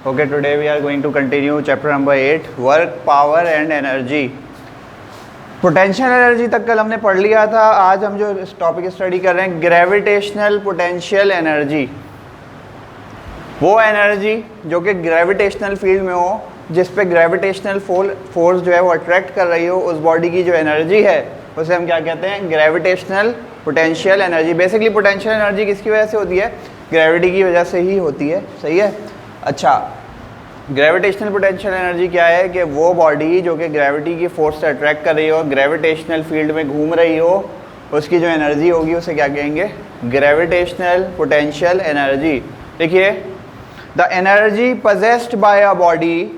Okay, today we are going to continue chapter number 8, work, power and energy. Potential energy तक कल हमने पढ़ लिया था. आज हम जो टॉपिक स्टडी कर रहे हैं ग्रेविटेशनल पोटेंशियल एनर्जी. वो एनर्जी जो कि ग्रेविटेशनल फील्ड में हो, जिस पे ग्रेविटेशनल फोर्स जो है वो अट्रैक्ट कर रही हो, उस बॉडी की जो एनर्जी है उसे हम क्या कहते हैं? Gravitational potential energy. Basically potential energy किसकी वजह से होती है? ग्रेविटी की वजह से ही होती है. सही है. अच्छा, ग्रेविटेशनल पोटेंशियल एनर्जी क्या है? कि वो बॉडी जो कि ग्रेविटी की फोर्स से अट्रैक्ट कर रही हो, ग्रेविटेशनल फील्ड में घूम रही हो, उसकी जो एनर्जी होगी उसे क्या कहेंगे? Gravitational potential energy. देखिए, the energy possessed by a body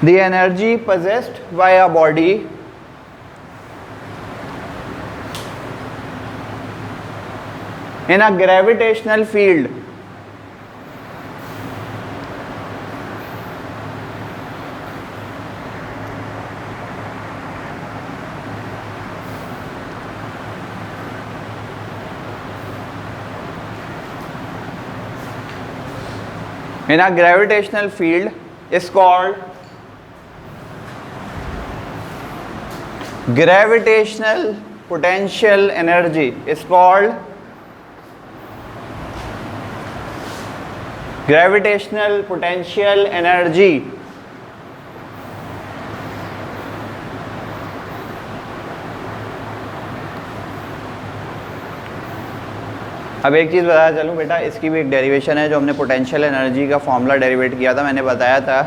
the energy possessed by a body in a gravitational field is called gravitational potential energy. Is called gravitational potential energy. अब एक चीज़ बताया चलूँ बेटा, इसकी भी एक डेरिवेशन है जो हमने पोटेंशियल एनर्जी का फॉर्मूला डेरिवेट किया था. मैंने बताया था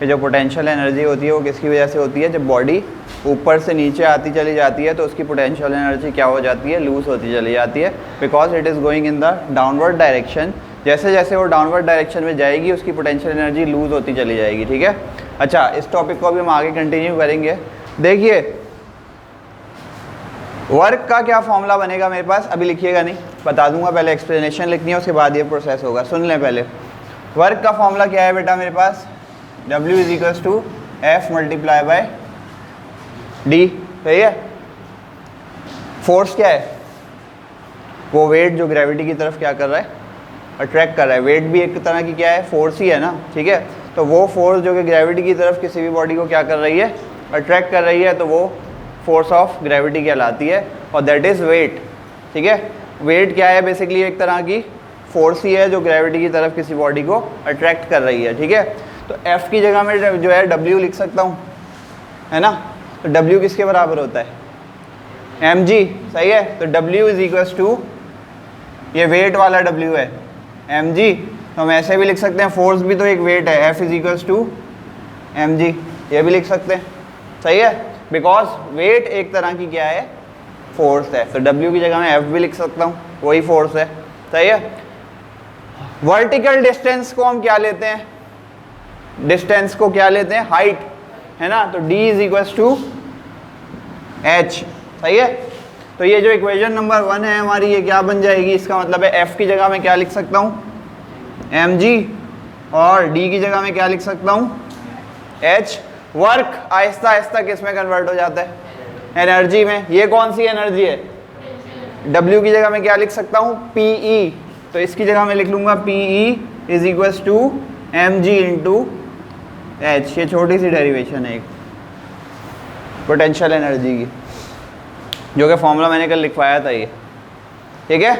कि जो पोटेंशियल एनर्जी होती है वो किसकी वजह से होती है? जब बॉडी ऊपर से नीचे आती चली जाती है तो उसकी पोटेंशियल एनर्जी क्या हो जाती है? लूज होती चली जाती है, because it is going in the downward direction. जैसे जैसे वो डाउनवर्ड डायरेक्शन में जाएगी उसकी पोटेंशियल एनर्जी लूज होती चली जाएगी. ठीक है. अच्छा, इस टॉपिक को भी हम आगे कंटिन्यू करेंगे. देखिए, वर्क का क्या फॉर्मूला बनेगा मेरे पास? अभी लिखिएगा नहीं, बता दूंगा. पहले एक्सप्लेनेशन लिखनी है, उसके बाद ये प्रोसेस होगा. सुन लें पहले. वर्क का फॉर्मूला क्या है बेटा मेरे पास? W is equals to F multiply by D. सही है. फोर्स क्या है? वो वेट जो ग्रेविटी की तरफ क्या कर रहा है? अट्रैक्ट कर रहा है. वेट भी एक तरह की क्या है? फोर्स ही है ना. ठीक है. तो वो फोर्स जो कि ग्रेविटी की तरफ किसी भी बॉडी को क्या कर रही है? अट्रैक्ट कर रही है, तो वो फोर्स ऑफ ग्रेविटी कहलाती है, और दैट इज़ वेट. ठीक है. वेट क्या है? बेसिकली एक तरह की फोर्स ही है जो ग्रेविटी की तरफ किसी बॉडी को अट्रैक्ट कर रही है. ठीक है. तो F की जगह में जो है W लिख सकता हूँ, है ना. तो W किसके बराबर होता है? mg. सही है. तो W इज इक्वल्स टू, ये वेट वाला W है, mg. तो हम ऐसे भी लिख सकते हैं, फोर्स भी तो एक वेट है, F is equals to mg. ये भी लिख सकते हैं. सही है. बिकॉज वेट एक तरह की क्या है? फोर्स है. तो W की जगह में F भी लिख सकता हूँ, वही फोर्स है. सही है. वर्टिकल डिस्टेंस को हम क्या लेते हैं? डिस्टेंस को क्या लेते हैं? हाइट, है ना. तो D is equals to H. सही है. तो ये जो इक्वेशन नंबर 1 है हमारी, ये क्या बन जाएगी? इसका मतलब है F की जगह में क्या लिख सकता हूँ? mg. और D की जगह में क्या लिख सकता हूँ? H. वर्क आहिस्ता आहिस्ता किस में कन्वर्ट हो जाता है? एनर्जी में. ये कौन सी एनर्जी है? W की जगह में क्या लिख सकता हूँ? PE. तो इसकी जगह में लिख लूँगा PE is equals to mg into H. ये छोटी सी डेरिवेशन है एक पोटेंशियल एनर्जी की, जो कि फॉर्मूला मैंने कल लिखवाया था ये. ठीक है.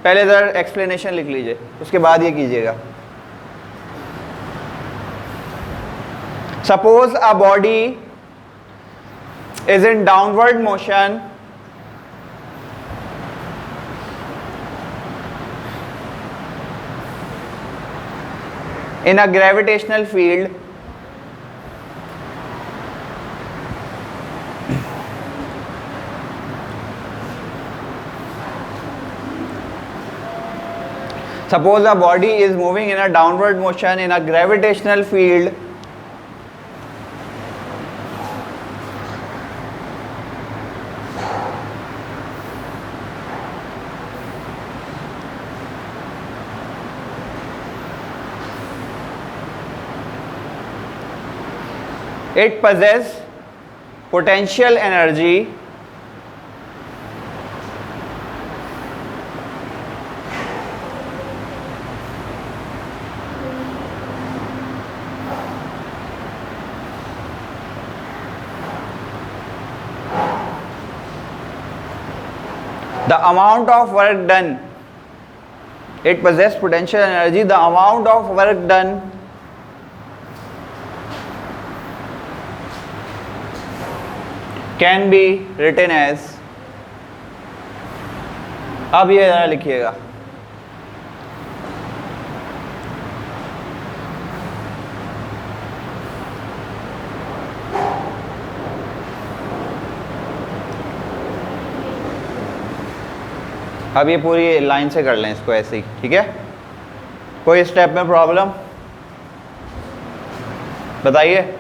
पहले ज़रा एक्सप्लेनेशन लिख लीजिए, उसके बाद ये कीजिएगा. Suppose a body is in downward motion in a gravitational field suppose a body is moving in a downward motion in a gravitational field it possesses potential energy the amount of work done, it possess potential energy, the amount of work done can be written as, अब ये जरा लिखिएगा, अब ये पूरी line से कर लें इसको ऐसे ही, ठीक है। कोई स्टेप में प्रॉब्लम बताइए।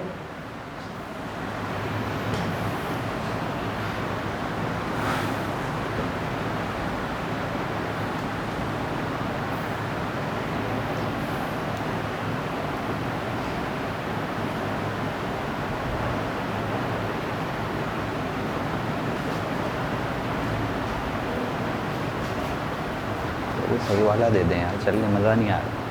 सही वाला दे दें यार, चलने मज़ा नहीं आ रहा।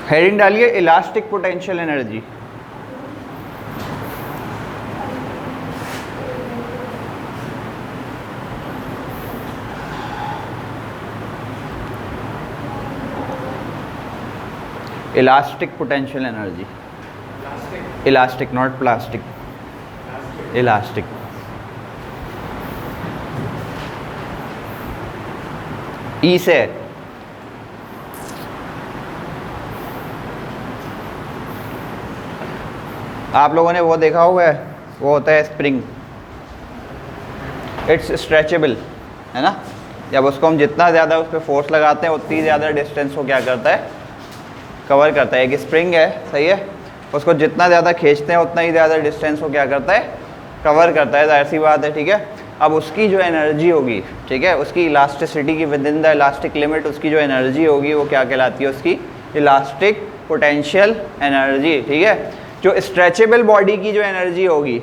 हेडिंग डालिए elastic potential energy. Elastic potential energy, elastic not plastic, elastic. ई से आप लोगों ने वो देखा हुआ है, वो होता है स्प्रिंग, इट्स स्ट्रेचेबल, है ना। जब उसको हम जितना ज़्यादा उस पर फोर्स लगाते हैं उतनी ज़्यादा डिस्टेंस को क्या करता है, कवर करता है। एक स्प्रिंग है, सही है, उसको जितना ज़्यादा खींचते हैं उतना ही ज़्यादा डिस्टेंस को क्या करता है, कवर करता है, जाहिर सी बात है, ठीक है। अब उसकी जो एनर्जी होगी, ठीक है, उसकी इलास्टिसिटी की with in the elastic limit उसकी जो एनर्जी होगी वो क्या कहलाती है, उसकी इलास्टिक पोटेंशियल एनर्जी, ठीक है। जो स्ट्रेचेबल बॉडी की जो एनर्जी होगी,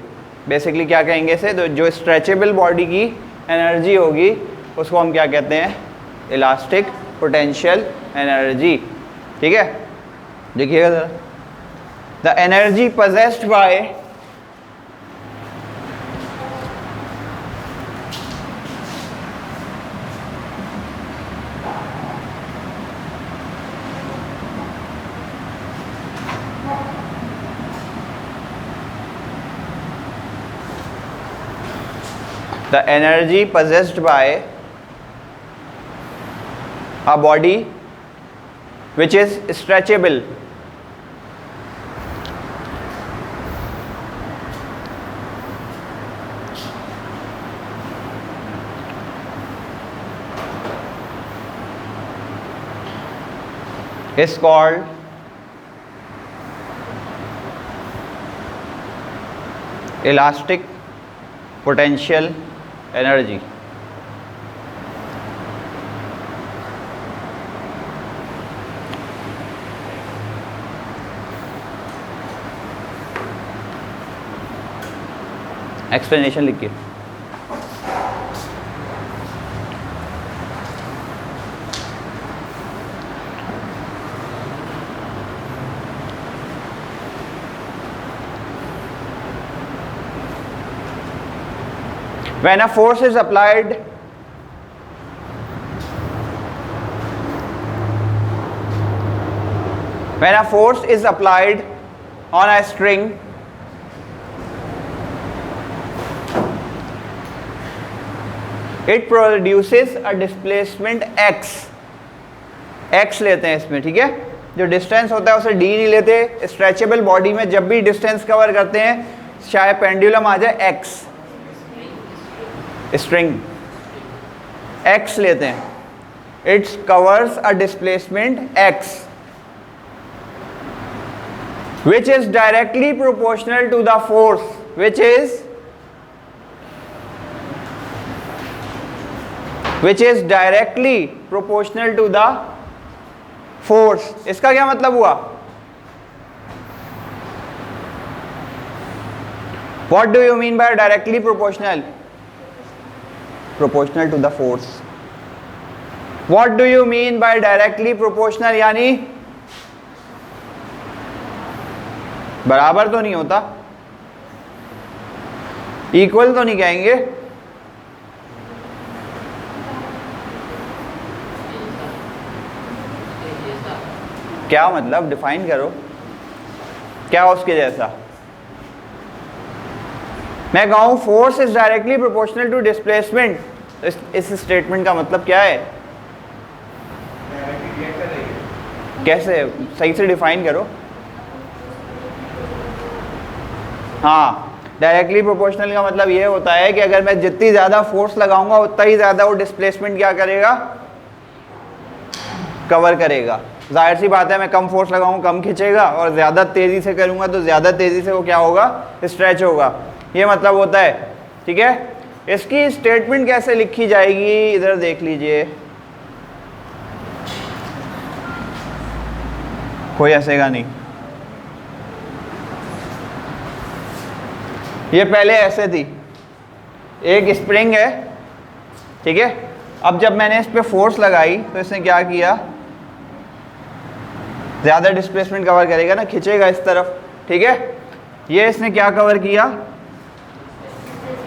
बेसिकली क्या कहेंगे इसे, तो जो स्ट्रेचेबल बॉडी की एनर्जी होगी उसको हम क्या कहते हैं, इलास्टिक पोटेंशियल एनर्जी, ठीक है। देखिएगा जरा, the energy possessed by the energy possessed by a body which is stretchable is called elastic potential energy. Explanation लिखिए। When a force is applied on a string, it produces a displacement x. x लेते हैं इसमें, ठीक है। जो distance होता है उसे d नहीं लेते। स्ट्रेचेबल बॉडी में जब भी डिस्टेंस कवर करते हैं, चाहे पेंडुलम आ जाए x, स्ट्रिंग x लेते हैं, it's covers a displacement x, which is directly proportional to the force, which is directly proportional to the force. इसका क्या मतलब हुआ? What do you mean by directly proportional? Proportional to the force. What do you mean by directly proportional? यानी बराबर तो नहीं होता, equal तो नहीं कहेंगे, क्या मतलब? डिफाइन करो, क्या उसके जैसा? मैं कहूँ force is directly proportional to displacement, इस स्टेटमेंट का मतलब क्या है? कैसे? सही से डिफाइन करो। हाँ, डायरेक्टली प्रोपोर्शनल का मतलब ये होता है कि अगर मैं जितनी ज़्यादा फोर्स लगाऊंगा उतना ही ज़्यादा वो डिस्प्लेसमेंट क्या करेगा? कवर करेगा। जाहिर सी बात है, मैं कम फोर्स लगाऊंगा कम खींचेगा, और ज़्यादा तेज़ी से करूंगा तो ज़्यादा तेज़ी से वो क्या होगा? स्ट्रेच होगा। ये मतलब होता है, ठीक है। इसकी स्टेटमेंट कैसे लिखी जाएगी इधर देख लीजिए, कोई हंसेगा नहीं। ये पहले ऐसे थी, एक स्प्रिंग है, ठीक है। अब जब मैंने इस पे फोर्स लगाई तो इसने क्या किया? ज़्यादा डिस्प्लेसमेंट कवर करेगा ना, खींचेगा इस तरफ, ठीक है। ये इसने क्या कवर किया?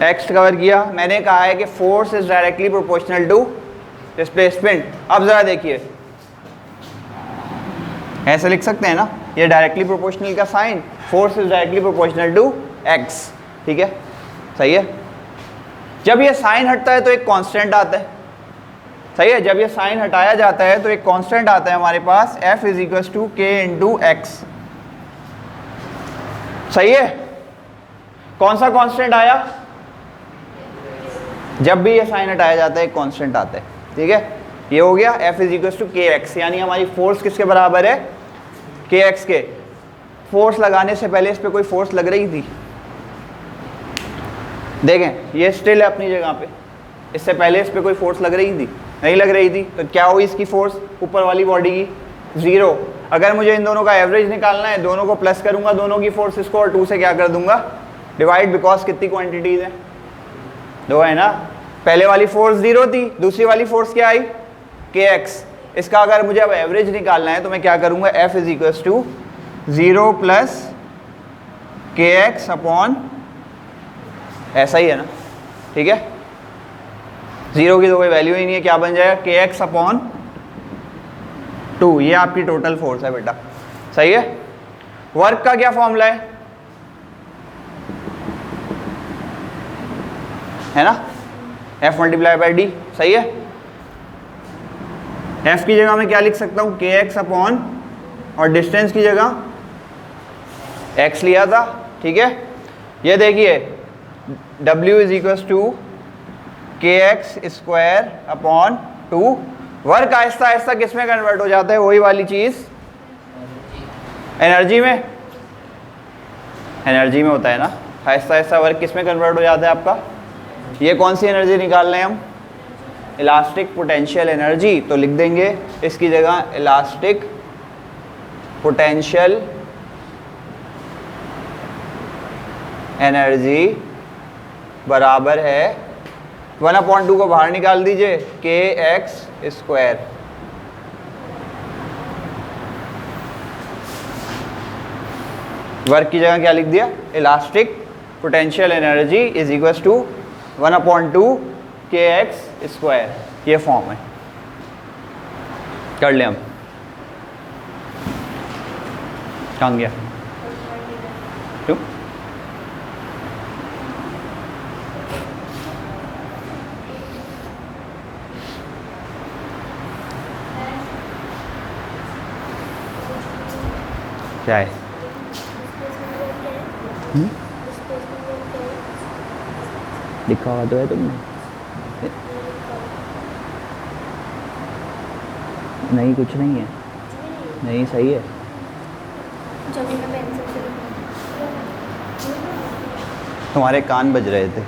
एक्स कवर किया। मैंने कहा है कि force is directly proportional to displacement. अब ज़रा देखिए, ऐसे लिख सकते हैं ना, ये डायरेक्टली प्रोपोर्शनल का sign, force is directly proportional to x, ठीक है, सही है। जब ये साइन हटता है तो एक कांस्टेंट आता है, सही है। जब ये साइन हटाया जाता है तो एक कांस्टेंट आता है हमारे पास, f इज इक्वल टू के इंटू एक्स, सही है। कौन सा कांस्टेंट आया? जब भी ये साइन हटाया जाता है एक कांस्टेंट आता है, ठीक है। ये हो गया f इज इक्वल टू के एक्स, यानी हमारी फोर्स किसके बराबर है? के एक्स के। फोर्स लगाने से पहले इस पर कोई फोर्स लग रही थी? देखें, ये स्टिल है अपनी जगह पे, इससे पहले इस पर कोई फोर्स लग रही थी? नहीं लग रही थी। तो क्या हुई इसकी फोर्स ऊपर वाली बॉडी की? 0। अगर मुझे इन दोनों का एवरेज निकालना है, दोनों को प्लस करूंगा, दोनों की फोर्स को, और 2 से क्या कर दूंगा? डिवाइड, बिकॉज कितनी क्वांटिटीज हैं? 2 है ना। पहले वाली फोर्स 0 थी, दूसरी वाली फोर्स क्या आई? के एक्स। इसका अगर मुझे अब एवरेज निकालना है तो मैं क्या करूंगा? f is equal to 0 plus k x upon, ऐसा ही है ना, ठीक है। 0 की तो कोई वैल्यू ही नहीं है, क्या बन जाएगा? के एक्स अपॉन 2। ये आपकी टोटल फोर्स है बेटा, सही है। वर्क का क्या फॉर्मूला है ना? F मल्टीप्लाई बाई डी, सही है। F की जगह मैं क्या लिख सकता हूँ? के एक्स अपॉन, और डिस्टेंस की जगह x लिया था, ठीक है। ये देखिए, W इज इक्वल टू के x square upon 2। Work Aahista Aahista किस में कन्वर्ट हो जाता है? वही वाली चीज, एनर्जी में। एनर्जी में होता है ना, आहिस्ता आहिस्ता वर्क किस में कन्वर्ट हो जाता है आपका? ये कौन सी एनर्जी निकाल रहे हैं हम? Elastic potential energy. तो लिख देंगे इसकी जगह इलास्टिक पोटेंशियल एनर्जी बराबर है 1/2 को बाहर निकाल दीजिए, के एक्स स्क्वायर। वर्क की जगह क्या लिख दिया? Elastic potential energy is equal to 1/2 k x square. ये फॉर्म है, कर ले हम। कहाँ गया? क्यों? क्या है? लिखा हुआ तो है तुमने? नहीं, कुछ नहीं है। नहीं, सही है। जब मैं पेंसिल से तुम्हारे कान बज रहे थे।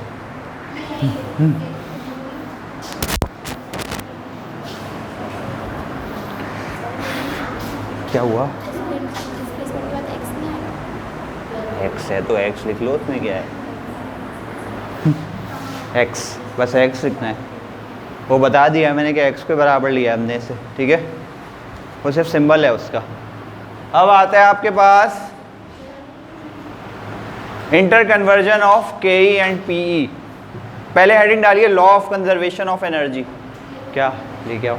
क्या हुआ? डिस्प्लेसमेंट के बाद एक्स नहीं आया। एक्स है तो एक्स लिख लो, उसमें क्या है? एक्स, बस एक्स लिखना है। वो बता दिया मैंने कि एक्स के बराबर लिया हमने इसे, ठीक है, वो सिर्फ सिंबल है उसका। अब आता है आपके पास इंटर कन्वर्जन ऑफ के ई एंड पी ई। पहले हेडिंग डालिए law of conservation of energy. क्या लेके आओ?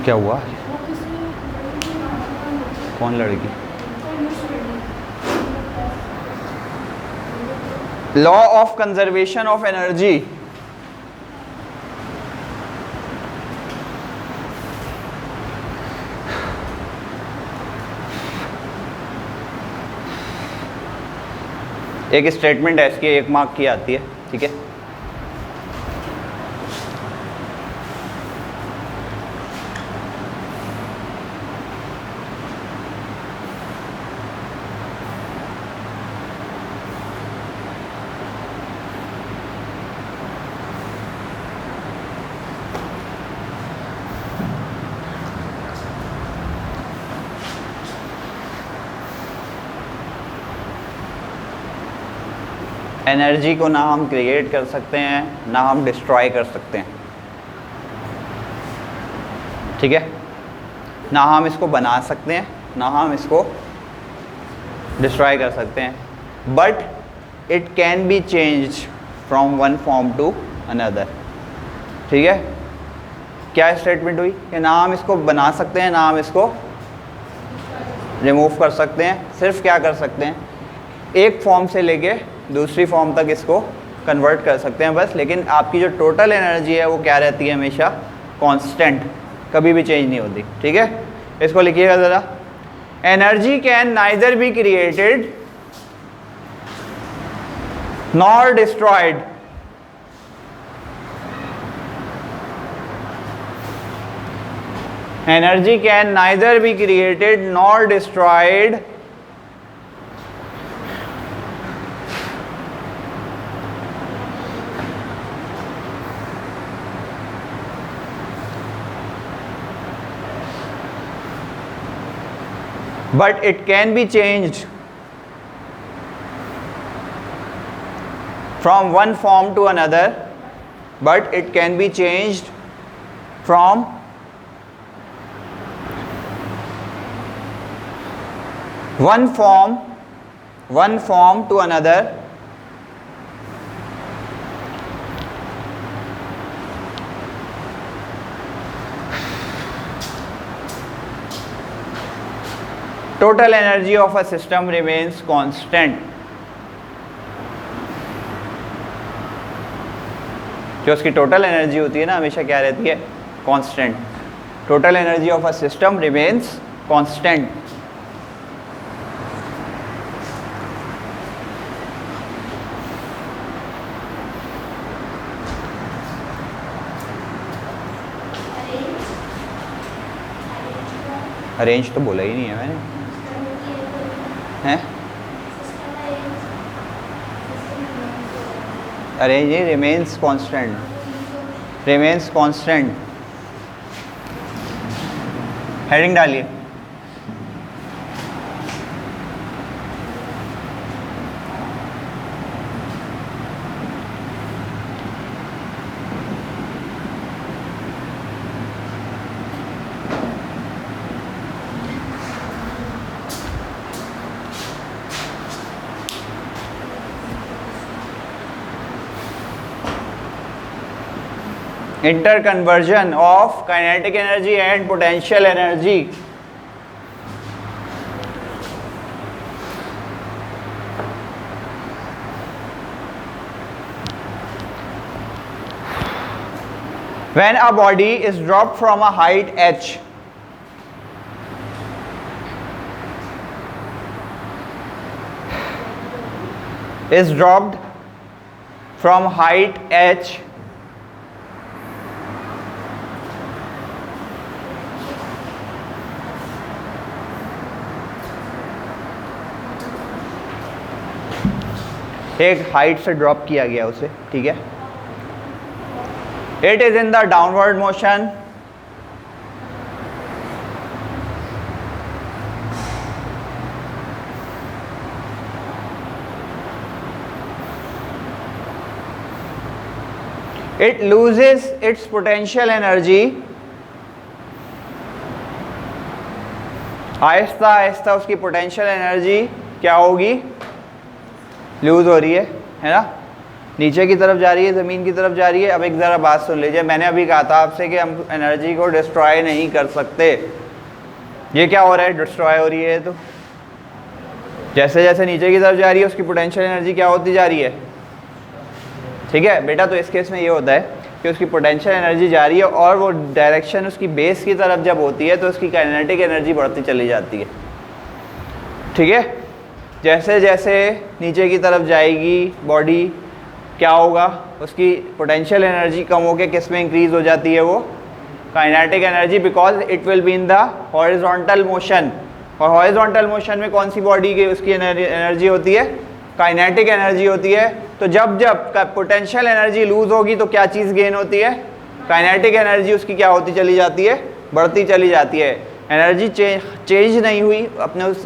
क्या हुआ? कौन लड़की? Law of conservation of energy. एक स्टेटमेंट है इसकी, 1 मार्क की आती है, ठीक है। एनर्जी को ना हम क्रिएट कर सकते हैं ना हम डिस्ट्रॉय कर सकते हैं, ठीक है। ना हम इसको बना सकते हैं ना हम इसको डिस्ट्रॉय कर सकते हैं, but it can be change from one form to another, ठीक है। क्या स्टेटमेंट हुई कि ना हम इसको बना सकते हैं ना हम इसको रिमूव कर सकते हैं, सिर्फ क्या कर सकते हैं, एक फॉर्म से लेके दूसरी फॉर्म तक इसको कन्वर्ट कर सकते हैं बस। लेकिन आपकी जो टोटल एनर्जी है वो क्या रहती है? हमेशा कांस्टेंट, कभी भी चेंज नहीं होती, ठीक है। इसको लिखिएगा ज़रा। Energy can neither be created nor destroyed energy can neither be created nor destroyed but it can be changed from one form to another, but it can be changed from one form to another, total energy of a system remains constant। जो उसकी total energy होती है ना हमेशा क्या रहती है? Constant. Total energy of a system remains constant. Arrange तो बोला ही नहीं है मैंने, हैं? अरेंज नहीं, remains constant, remains constant. Heading डालिए। Interconversion of kinetic energy and potential energy। When a body is dropped from a height h, is dropped from height h एक height से ड्रॉप किया गया उसे, ठीक है। It is in the downward motion it loses its potential energy, Aahista Aahista उसकी potential energy क्या होगी, लूज हो रही है ना, नीचे की तरफ जा रही है, ज़मीन की तरफ जा रही है। अब एक ज़रा बात सुन लीजिए, मैंने अभी कहा था आपसे कि हम एनर्जी को डिस्ट्रॉय नहीं कर सकते। ये क्या हो रहा है, डिस्ट्रॉय हो रही है। तो जैसे जैसे नीचे की तरफ जा रही है उसकी पोटेंशियल एनर्जी क्या होती जा रही है, ठीक है बेटा। तो इस केस में ये होता है कि उसकी पोटेंशियल एनर्जी जा रही है और वो डायरेक्शन उसकी बेस की तरफ जब होती है तो उसकी काइनेटिक एनर्जी बढ़ती चली जाती है, ठीक है। जैसे जैसे नीचे की तरफ जाएगी बॉडी, क्या होगा, उसकी पोटेंशियल एनर्जी कम होकर किस में इंक्रीज हो जाती है, वो kinetic energy, because it will be in the horizontal motion. और हॉरिजॉन्टल मोशन में कौन सी बॉडी की उसकी एनर्जी होती है, काइनेटिक एनर्जी होती है। तो जब जब पोटेंशियल एनर्जी लूज होगी तो क्या चीज़ गेन होती है, काइनेटिक एनर्जी उसकी क्या होती चली जाती है, बढ़ती चली जाती है। एनर्जी चेंज नहीं हुई,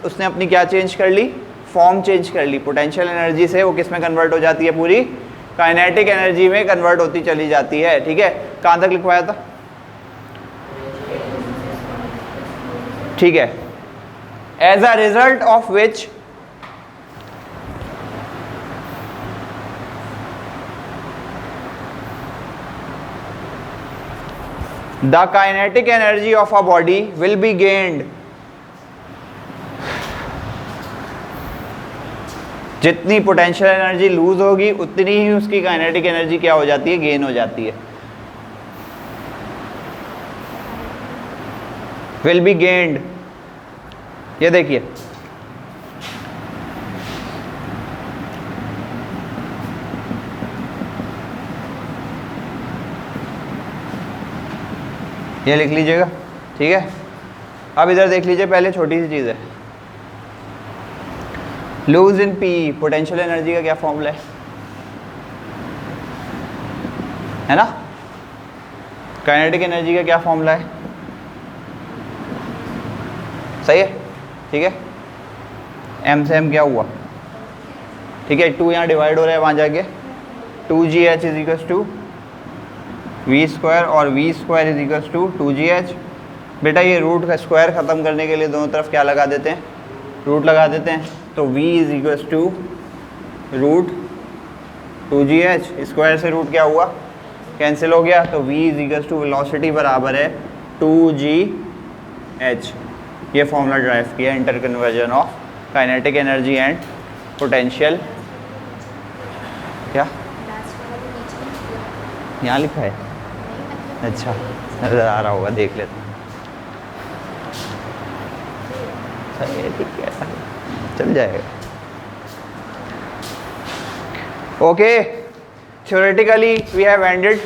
उसने अपनी क्या चेंज कर ली, फॉर्म चेंज कर ली। पोटेंशियल एनर्जी से वो किस में कन्वर्ट हो जाती है, पूरी काइनेटिक एनर्जी में कन्वर्ट होती चली जाती है, ठीक है। कहाँ तक लिखवाया था, ठीक है। As a result of which the kinetic energy of a body will be gained, जितनी पोटेंशियल एनर्जी लूज होगी उतनी ही उसकी काइनेटिक एनर्जी क्या हो जाती है, गेन हो जाती है, will be gained। ये देखिए ये लिख लीजिएगा, ठीक है। अब इधर देख लीजिए, पहले छोटी सी चीज़ है, lose in P, potential energy का क्या फॉर्मूला है ना, काइनेटिक एनर्जी का क्या फॉर्मूला है, सही है, ठीक है। एम से एम क्या हुआ, ठीक है, 2 यहाँ डिवाइड हो रहा है, वहाँ जाके 2gh is equal to v square और v square is equal to 2gh। बेटा ये रूट का स्क्वायर ख़त्म करने के लिए दोनों तरफ क्या लगा देते हैं, रूट लगा देते हैं। तो v is equal to root 2gh, square से रूट क्या हुआ, कैंसिल हो गया। तो v is equal to velocity बराबर है 2gh। ये फॉर्मूला ड्राइव किया, inter conversion of kinetic energy and potential, क्या यहाँ लिखा है, अच्छा नज़र आ रहा होगा, देख लेते हैं, सही है, ठीक है, चल जाएगा। Okay, theoretically we have ended.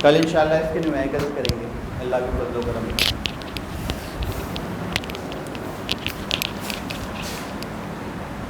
कल इंशाल्लाह इसके न्यूमेरिकल करेंगे, अल्लाह के फजल व करम।